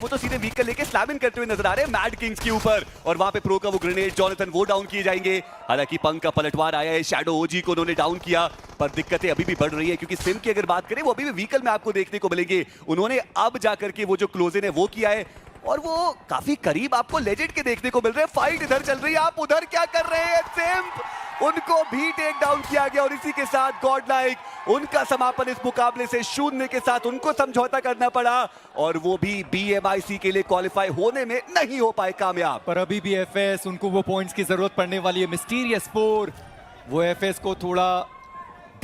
वो तो सीधे व्हीकल लेके स्लैमिंग करते हुए नजर आ रहे हैं मैड किंग्स के ऊपर, और वहां पे प्रो का वो ग्रेनेड जॉनथन वो डाउन किए जाएंगे। हालांकि पंक का पलटवार आया है, शैडो ओजी को उन्होंने डाउन किया, पर दिक्कतें अभी भी बढ़ रही है क्योंकि सिम की अगर बात करें वो अभी भी व्हीकल में आपको देखने को मिलेंगे। उन्होंने अब जाकर के वो जो क्लोज इन है वो किया है और वो काफी करीब आपको लेजेंड के देखने को मिल रहे हैं। फाइट इधर चल रही है, आप उधर क्या कर रहे हैं? सिम्प उनको भी टेक डाउन किया गया और इसी के साथ गॉड लाइक उनका समापन इस मुकाबले से शून्य के साथ उनको समझौता करना पड़ा और वो भी BMIC के लिए क्वालिफाई होने में नहीं हो पाए कामयाब। पर अभी भी FS उनको वो पॉइंट्स की जरूरत पड़ने वाली है। मिस्टीरियस 4 वो FS को थोड़ा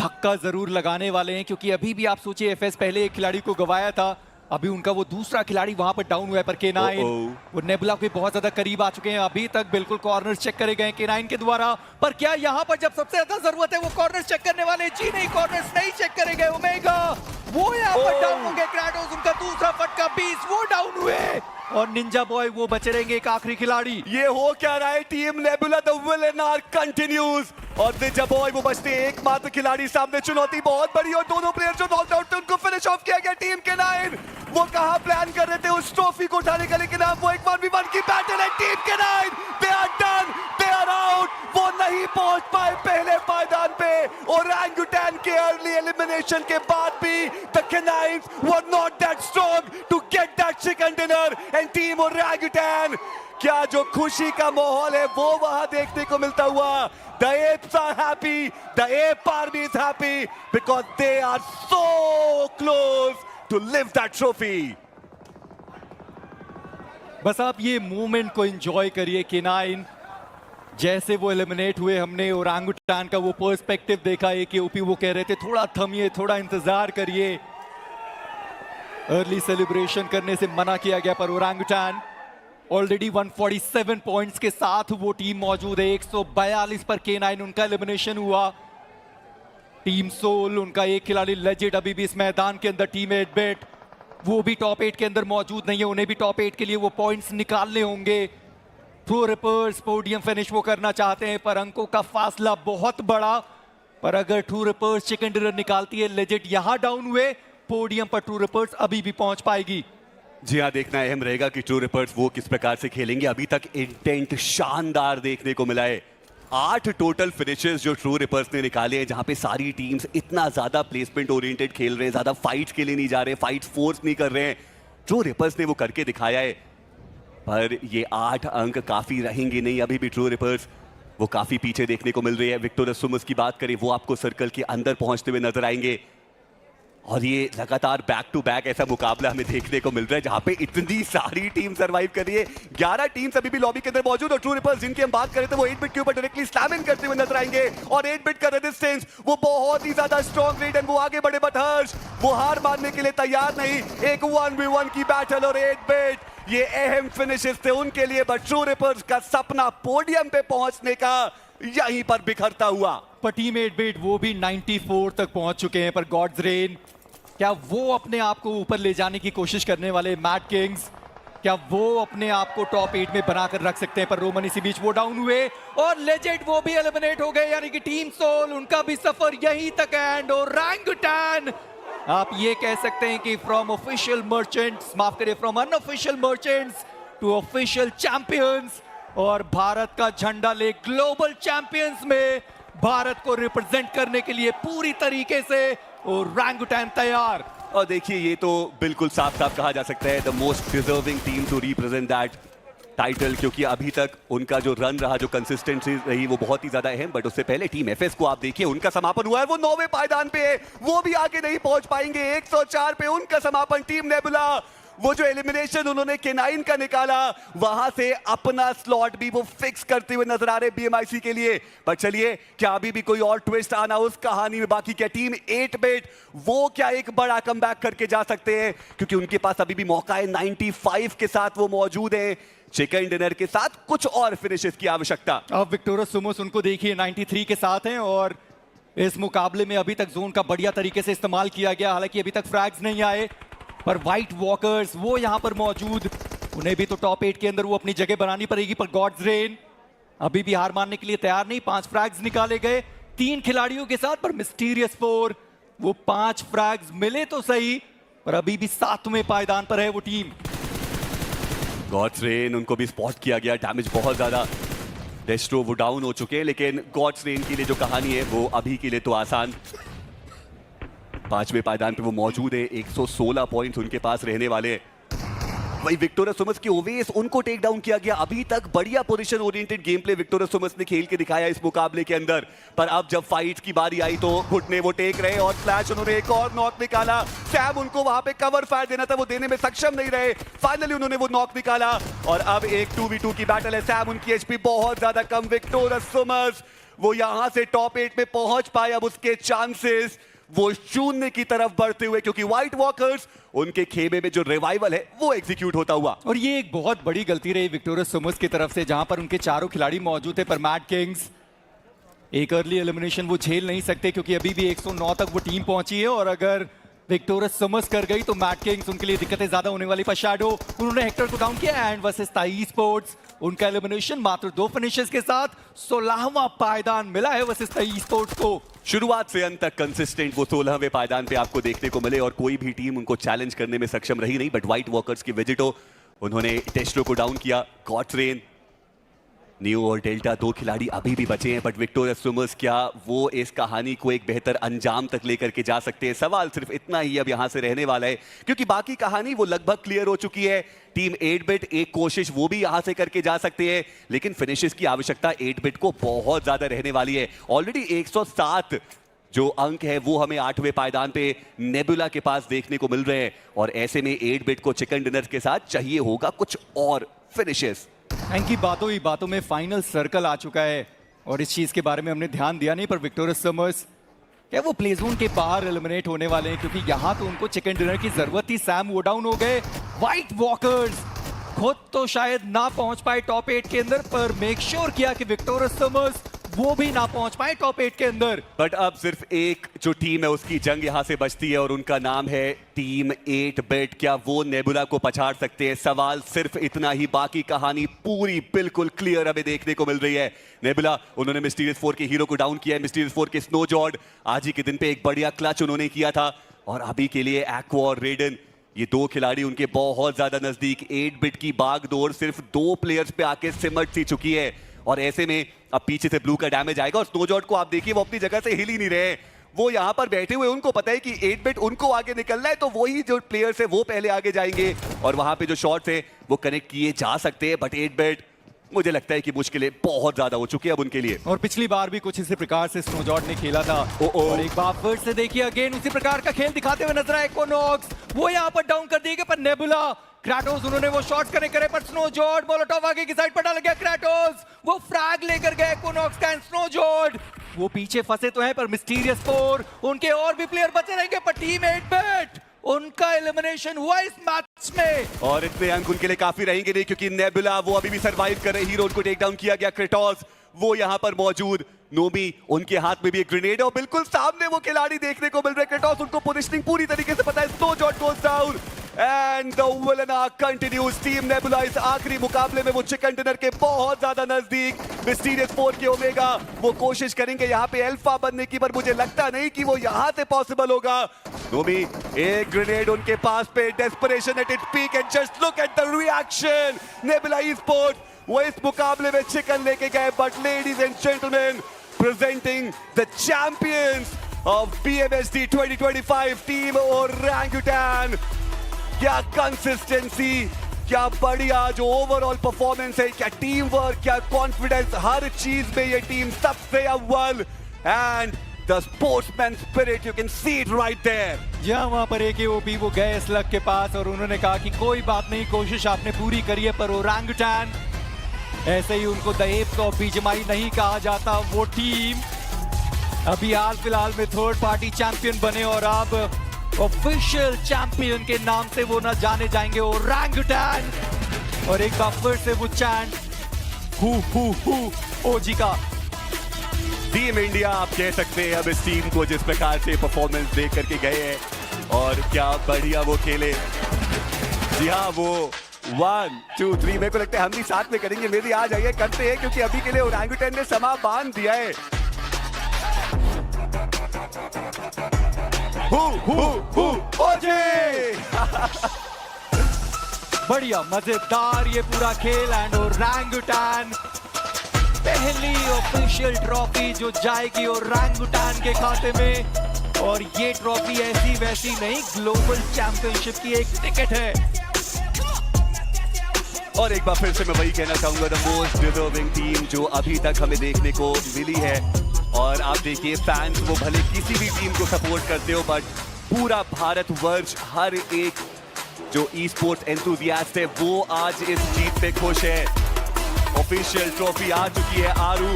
धक्का जरूर लगाने वाले हैं क्योंकि अभी भी आप सोचिए FS पहले एक खिलाड़ी को गवाया था, अभी उनका वो दूसरा खिलाड़ी वहां पर डाउन हुआ है। पर K9 वो नेबुला के बहुत ज्यादा करीब आ चुके हैं, अभी तक बिल्कुल कॉर्नर चेक करे गए K9 के द्वारा, पर क्या यहाँ पर जब सबसे ज्यादा जरूरत है वो कॉर्नर चेक करने वाले? जी नहीं, कॉर्नर नहीं चेक करे गए। ओमेगा वो यहाँ पर डाउन होंगे, क्राटोस उनका दूसरा फटका 20 वो डाउन हुए और निंजा बॉय वो बचे रहेंगे एक आखिरी खिलाड़ी। ये हो क्या रहा है? Team nebula the villain arc continues और निंजा बॉय वो बचते एकमात्र खिलाड़ी, सामने चुनौती बहुत बड़ी और दोनों प्लेयर जो नॉक आउट थे उनको फिनिश ऑफ किया गया। टीम K9 वो कहां प्लान कर रहे थे उस ट्रॉफी को उठाने का, लेकिन अब वो एक 1v1 की बैटल है। Team K9 they are done, they are out, वो नहीं पहुंच पाए पहले पायदान पे और ओरंगुटैन के अर्ली एलिमिनेशन के बाद भी the K9s were not that strong to get that chicken dinner and team orangutan क्या जो खुशी का माहौल है वो वहां देखने को मिलता हुआ। The apes are happy, the ape army is happy because they are so close to lift that trophy. बस आप ये मूवमेंट को एंजॉय करिए। K9 जैसे वो एलिमिनेट हुए, हमने ओरंगुटान का वो पर्सपेक्टिव देखा है कि ओपी वो कह रहे थे थोड़ा थमिए, थोड़ा इंतजार करिए, अर्ली सेलिब्रेशन करने से मना किया गया। पर ओरंगुटान ऑलरेडी 147 पॉइंट्स के साथ वो टीम मौजूद है। 142 पर K9 उनका एलिमिनेशन हुआ। टीम सोल उनका एक खिलाड़ी लेजेंड अभी भी इस मैदान के अंदर, टीम 8-बिट वो भी टॉप 8 के अंदर मौजूद नहीं है, उन्हें भी टॉप 8 के लिए वो पॉइंट्स निकालने होंगे। प्रो रिपर्स पोडियम फिनिश वो करना चाहते हैं पर अंकों का फासला बहुत बड़ा। पर अगर ट्रू रिपर्स चिकन डिनर निकालती है, लेजेंड यहां डाउन हुए, पोडियम पर ट्रू रिपर्स अभी भी पहुंच पाएगी। जी हाँ, देखना अहम रहेगा कि ट्रू रिपर्स वो किस प्रकार से खेलेंगे। अभी तक इंटेंट शानदार देखने को मिला है। 8 टोटल फिनिशेस जो ट्रू रिपर्स ने निकाले हैं, जहां पे सारी टीम्स इतना ज्यादा प्लेसमेंट ओरिएंटेड खेल रहे हैं, ज्यादा फाइट्स के लिए नहीं जा रहे, फाइट फोर्स नहीं कर रहे हैं। ट्रू रिपर्स ने वो करके दिखाया है, पर ये 8 अंक काफी रहेंगे नहीं। अभी भी ट्रू रिपर्स वो काफी पीछे देखने को मिल रही है। विक्टोरियस सुमस की बात करें, वो आपको सर्कल के अंदर पहुंचते हुए नजर आएंगे और ये लगातार बैक टू बैक ऐसा मुकाबला हमें देखने को मिल रहा है जहां पे इतनी सारी टीम सरवाइव कर रही है। 11 टीम्स अभी भी लॉबी के अंदर मौजूद और ट्रू रिपर्स जिनकी हम बात करें तो वो 8-बिट के ऊपर डायरेक्टली स्लैमिंग करते हुए नजर आएंगे और 8-बिट का रेजिस्टेंस वो बहुत ही ज्यादा स्ट्रॉन्ग रेड एंड वो आगे बढ़े, बट हर्ष वो हार मानने के लिए तैयार नहीं। एक 1v1 की बैटल और 8-बिट ये अहम फिनिशेस थे उनके लिए, बट ट्रू रिपर्स का सपना पोडियम पे पहुंचने का यहीं पर बिखरता हुआ। पर टीम 8-बिट वो भी 94 तक पहुंच चुके हैं। पर गॉड्स रेन क्या वो अपने आप को ऊपर ले जाने की कोशिश करने वाले मैड किंग्स, क्या वो अपने आप को टॉप 8 में बनाकर रख सकते हैं? पर रोमन इसी बीच वो डाउन हुए और लेजेंड वो भी एलिमिनेट हो गए, यानी कि टीम सोल उनका भी सफर यहीं तक एंड। और ओरंगुटान आप ये कह सकते हैं कि फ्रॉम ऑफिशियल मर्चेंट्स, माफ करिए from unofficial merchants to official champions, और भारत का झंडा ले ग्लोबल चैंपियंस में भारत को रिप्रेजेंट करने के लिए पूरी तरीके से ओरंगुटान तैयार। और देखिए ये तो बिल्कुल साफ साफ कहा जा सकता है the most deserving team to represent that title, क्योंकि अभी तक उनका जो रन रहा, जो कंसिस्टेंसी रही वो बहुत ही ज्यादा अहम। बट उससे पहले टीम FS को आप देखिए, उनका समापन हुआ है, वो 9वें पायदान पे है, वो भी आगे नहीं पहुंच पाएंगे। 104 पे उनका समापन। टीम नेबुला वो जो एलिमिनेशन उन्होंने K9 का निकाला, वहां से अपना स्लॉट भी वो फिक्स करते हुए नजर आ रहे BMIC के लिए। पर चलिए, क्या अभी भी कोई और ट्विस्ट आना उस कहानी में बाकी? क्या टीम 8-बिट वो क्या एक बड़ा कमबैक करके जा सकते हैं? क्योंकि उनके पास अभी भी मौका है, 95 के साथ वो मौजूद है, चिकन डिनर के साथ कुछ और फिनिशेस की आवश्यकता। अब विक्टोरियस सुमोस उनको देखिए 93 के साथ हैं और इस मुकाबले में अभी तक जोन का बढ़िया तरीके से इस्तेमाल किया गया। हालांकि अभी तक फ्रैग्स नहीं आए, पर व्हाइट वॉकर्स वो यहां पर मौजूद, उन्हें भी तो टॉप 8 के अंदर वो अपनी जगह बनानी पड़ेगी। पर गॉड्स रेन अभी भी हार मानने के लिए तैयार नहीं। 5 फ्रैग्स निकाले गए 3 खिलाड़ियों के साथ, पर मिस्टीरियस 4 वो 5 फ्रैग्स मिले तो सही, पर अभी भी 7वें पायदान पर है वो टीम। गॉड्स रेन उनको भी स्पॉट किया गया, डैमेज बहुत ज्यादा। डेस्ट्रो वो डाउन हो चुके हैं, लेकिन गॉड्स रेन के लिए जो कहानी है वो अभी के लिए तो आसान। 5वें पायदान पे वो मौजूद है, 116 पॉइंट्स उनके पास रहने वाले। वही विक्टोरियस सोमस की ओवेस उनको टेक डाउन किया गया। अभी तक बढ़िया position oriented game play victorious सोमस ने खेल के दिखाया इस मुकाबले के अंदर, पर अब जब फाइट की बारी आई तो घुटने वो टेक रहे और फ्लैश उन्होंने एक और नॉक निकाला। सैम उनको वहां पे कवर फायर देना था, वो देने में सक्षम नहीं रहे। फाइनली उन्होंने वो नॉक निकाला और अब एक 2v2 की बैटल है। सैम उनकी एचपी बहुत ज्यादा कम, विक्टोरियस सोमस वो यहां से टॉप 8 में पहुंच पाए। अब उसके चांसेस वो शून्य की तरफ बढ़ते हुए, क्योंकि व्हाइट वॉकर्स उनके खेमे में जो रिवाइवल है वो एग्जीक्यूट होता हुआ। और ये एक बहुत बड़ी गलती रही विक्टोरियस सोमस की तरफ से, जहां पर उनके चारों खिलाड़ी मौजूद थे, पर मैड किंग्स एक अर्ली एलिमिनेशन वो झेल नहीं सकते, क्योंकि अभी भी 109 तक वो टीम पहुंची है। और अगर विक्टोरियस सोमस कर गई तो मैड किंग्स उनके लिए दिक्कतें ज्यादा होने वाली। पर शैडो उन्होंने हेक्टर को डाउन किया एंड वर्सेस ताई स्पोर्ट्स उनका एलिमिनेशन मात्र 2 फिनिशेस के साथ 16वां पायदान मिला है वर्सेस ताई स्पोर्ट्स को। शुरुआत से अंत तक कंसिस्टेंट वो 16वें पायदान पे आपको देखने को मिले और कोई भी टीम उनको चैलेंज करने में सक्षम रही नहीं। बट व्हाइट वॉकर्स की विजिटो उन्होंने टेस्टो को डाउन किया। गॉड्स रेन, न्यू और डेल्टा 2 खिलाड़ी अभी भी बचे हैं, बट विक्टोरियस सोमस क्या वो इस कहानी को एक बेहतर अंजाम तक लेकर के जा सकते हैं? सवाल सिर्फ इतना ही अब यहां से रहने वाला है, क्योंकि बाकी कहानी वो लगभग क्लियर हो चुकी है। टीम 8-बिट एक कोशिश वो भी यहां से करके जा सकते हैं, लेकिन फिनिशेस की आवश्यकता 8-बिट को बहुत ज्यादा रहने वाली है। ऑलरेडी 107 जो अंक है वो हमें 8वें पायदान पे नेबुला के पास देखने को मिल रहे हैं, और ऐसे में 8-बिट को चिकन डिनर के साथ चाहिए होगा कुछ और फिनिशेस। इनकी बातों ही बातों में फाइनल सर्कल आ चुका है और इस चीज के बारे में हमने ध्यान दिया नहीं, पर विक्टोरियस सोमस क्या वो प्ले जोन के बाहर एलिमिनेट होने वाले हैं, क्योंकि यहां तो उनको चिकन डिनर की जरूरत थी। सैम वो डाउन हो गए। व्हाइट वॉकर्स खुद तो शायद ना पहुंच पाए टॉप 8 के अंदर, पर मेक श्योर किया कि विक्टोरियस सोमस वो भी ना पहुंच पाए टॉप 8 के अंदर। बट अब सिर्फ एक जो टीम है उसकी जंग यहां से बचती है और उनका नाम है टीम 8-बिट। क्या वो नेबुला को पछाड़ सकते हैं? सवाल सिर्फ इतना ही, बाकी कहानी पूरी बिल्कुल क्लियर हमें देखने को मिल रही है। नेबुला उन्होंने मिस्टीरियस 4 के हीरो को डाउन किया है। मिस्टीरियस 4 के स्नो जॉर्ड आज ही के दिन पे एक बढ़िया क्लच उन्होंने किया था, और अभी के लिए एक्वा और रेडन ये 2 खिलाड़ी उनके बहुत ज्यादा नजदीक। 8-बिट की बागडोर सिर्फ 2 प्लेयर्स पे आके सिमट सी चुकी है, और ऐसे में अब पीछे से ब्लू का डैमेज आएगा। और स्नोजॉर्ड को आप देखिए वो अपनी जगह से हिल ही नहीं रहे, वो यहां पर बैठे हुए। उनको पता है कि 8-बिट उनको आगे निकलना है, तो वही जो प्लेयर्स है वो पहले आगे जाएंगे और वहां पे जो शॉट्स है वो कनेक्ट किए जा सकते हैं। बट 8-बिट मुझे लगता है कि मुश्किलें बहुत ज्यादा हो चुकी है अब उनके लिए। और पिछली बार भी कुछ इसी प्रकार से स्नोजॉर्ड ने खेला था। और एक बार फिर से देखिए अगेन उसी प्रकार का खेल दिखाते हुए नजर आए इक्विनॉक्स। वो यहाँ पर डाउन कर दिए गए, पर नेबुला क्राटोस उन्होंने वो शॉट्स कनेक्ट करे, पर स्नोजॉर्ड मोलोटोव आगे की साइड पर डाल गया। क्राटोस वो फ्रैग लेकर गए इक्विनॉक्स का। स्नोजॉर्ड वो पीछे फंसे तो हैं, पर मिस्टीरियस 4 उनके और भी प्लेयर बचे रहेंगे, पर टीम 8-बिट उनका एलिमिनेशन हुआ इस मैच में। और इतने अंक उनके लिए काफी रहेंगे नहीं, क्योंकि नेबुला वो अभी भी सरवाइव कर रहे। हीरो उनको टेक डाउन किया गया। क्रेटोस वो यहां पर मौजूद। नोमी उनके हाथ में भी एक ग्रेनेड है और बिल्कुल सामने वो खिलाड़ी देखने को मिल रहे। क्रेटोस उनको पोजीशनिंग पूरी तरीके से पता है। Snowjord goes down and the villain continues. Team Nebula इस आखिरी मुकाबले में वो चिकन डिनर के बहुत ज्यादा नजदीक। मिस्टीरियस 4 के ओमेगा वो कोशिश करेंगे यहाँ पे अल्फा बनने की, पर मुझे लगता नहीं कि वो यहाँ से पॉसिबल होगा। नोमी एक ग्रेनेड उनके पास पे, desperation at its peak, and just look at the reaction. Nebula esport वो इस मुकाबले में चिकन लेके गए, but ladies and gentleman presenting the champions of BMSD 2025 team Orangutan. क्या कंसिस्टेंसी, क्या बढ़िया जो ओवरऑल परफॉर्मेंस है, क्या टीम वर्क, क्या कॉन्फिडेंस, हर चीज में ये टीम सबसे अव्वल। And the sportsman spirit, you can see it right there. जहां वहां पर AKOP वो गए स्लग के पास और उन्होंने कहा कि कोई बात नहीं, कोशिश आपने पूरी करी है, पर ओरंगुटान ऐसे ही उनको द एप्स ऑफ बीजीएमआई नहीं कहा जाता। वो टीम अभी हाल फिलहाल में 3rd पार्टी चैंपियन बने और अब ऑफिशियल चैंपियन के नाम से वो न जाने जाएंगे, ओरंगुटान। और एक बार फिर से वो चैंट हु ओजी का। टीम इंडिया आप कह सकते हैं अब इस टीम को, जिस प्रकार से परफॉर्मेंस दे करके गए हैं, और क्या बढ़िया वो खेले। जी हाँ, वो 1 2 3 मेरे को लगता है हम भी साथ में करेंगे। मेरी आ जाइए, करते हैं, क्योंकि अभी के लिए ओरंगुटान ने समा बांध दिया है। ओजे बढ़िया मजेदार ये पूरा खेल एंड ओरंगुटान पहली ऑफिशियल ट्रॉफी जो जाएगी ओरंगुटान के खाते में। और ये ट्रॉफी ऐसी वैसी नहीं, ग्लोबल चैंपियनशिप की एक टिकट है। और एक बार फिर से मैं वही कहना चाहूंगा, द मोस्ट डिजर्विंग टीम जो अभी तक हमें देखने को मिली है। और आप देखिए फैंस वो भले किसी भी टीम को सपोर्ट करते हो, बट पूरा भारतवर्ष, हर एक जो ई स्पोर्ट्स एंथुसियास्ट है वो आज इस जीत पे खुश है। ऑफिशियल ट्रॉफी आ चुकी है आरू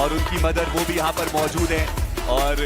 और उनकी मदर वो भी यहाँ पर मौजूद है। और